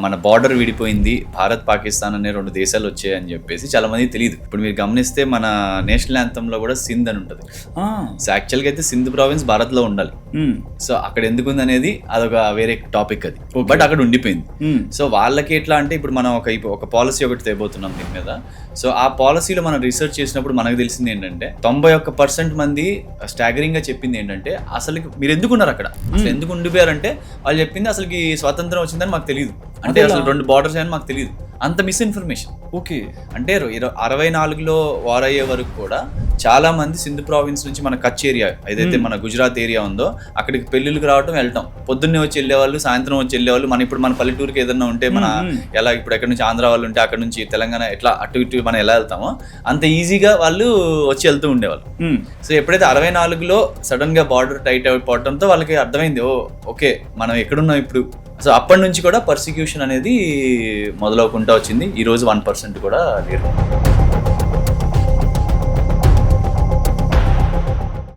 మన బార్డర్ విడిపోయింది, భారత్ పాకిస్తాన్ అనే 2 దేశాలు వచ్చాయని చెప్పేసి చాలా మందికి తెలియదు. ఇప్పుడు మీరు గమనిస్తే మన నేషనల్ యాంథమ్ లో కూడా సింధ్ అని ఉంటుంది. సో యాక్చువల్గా అయితే సింధ్ ప్రావిన్స్ భారత్ లో ఉండాలి. సో అక్కడ ఎందుకు ఉంది అనేది అదొక వేరే టాపిక్ అది, బట్ అక్కడ ఉండిపోయింది. సో వాళ్ళకి ఎట్లా అంటే ఇప్పుడు మనం ఒక పాలసీ ఒకటి తేబోతున్నాం దీని మీద. సో ఆ పాలసీలో మనం రీసెర్చ్ చేసినప్పుడు మనకు తెలిసింది ఏంటంటే 91% మంది స్టాగరింగ్ గా చెప్పింది ఏంటంటే అసలు మీరు ఎందుకు ఉన్నారు అక్కడ, అసలు ఎందుకు ఉండిపోయారంటే వాళ్ళు చెప్పింది అసలుకి స్వాతంత్రం వచ్చిందని మాకు తెలియదు, అంటే అసలు 2 బార్డర్స్ అని మాకు తెలియదు. అంత మిస్ఇన్ఫర్మేషన్. ఓకే. అంటే 64లో వార్ అయ్యే వరకు కూడా చాలా మంది సింధ్ ప్రావిన్స్ నుంచి మన కచ్ ఏరియా ఏదైతే మన గుజరాత్ ఏరియా ఉందో అక్కడికి పెళ్లిళ్ళకి రావటం వెళ్ళటం, పొద్దున్నే వచ్చి వెళ్ళేవాళ్ళు, సాయంత్రం వచ్చి వెళ్ళేవాళ్ళు. మన పల్లెటూరుకి ఏదన్నా ఉంటే మన ఎలా ఇప్పుడు ఎక్కడి నుంచి ఆంధ్ర వాళ్ళు ఉంటే అక్కడ నుంచి తెలంగాణ ఎట్లా అటు ఇటు మనం ఎలా వెళ్తామో అంత ఈజీగా వాళ్ళు వచ్చి వెళ్తూ ఉండేవాళ్ళు. సో ఎప్పుడైతే 64లో సడన్ గా బార్డర్ టైట్ అయిపోవడంతో వాళ్ళకి అర్థమైంది, ఓకే మనం ఎక్కడున్నాం ఇప్పుడు. సో అప్పటి నుంచి కూడా పర్సిక్యూషన్ అనేది మొదలవుకుంటా వచ్చింది. ఈ రోజు 1% కూడా లేరు.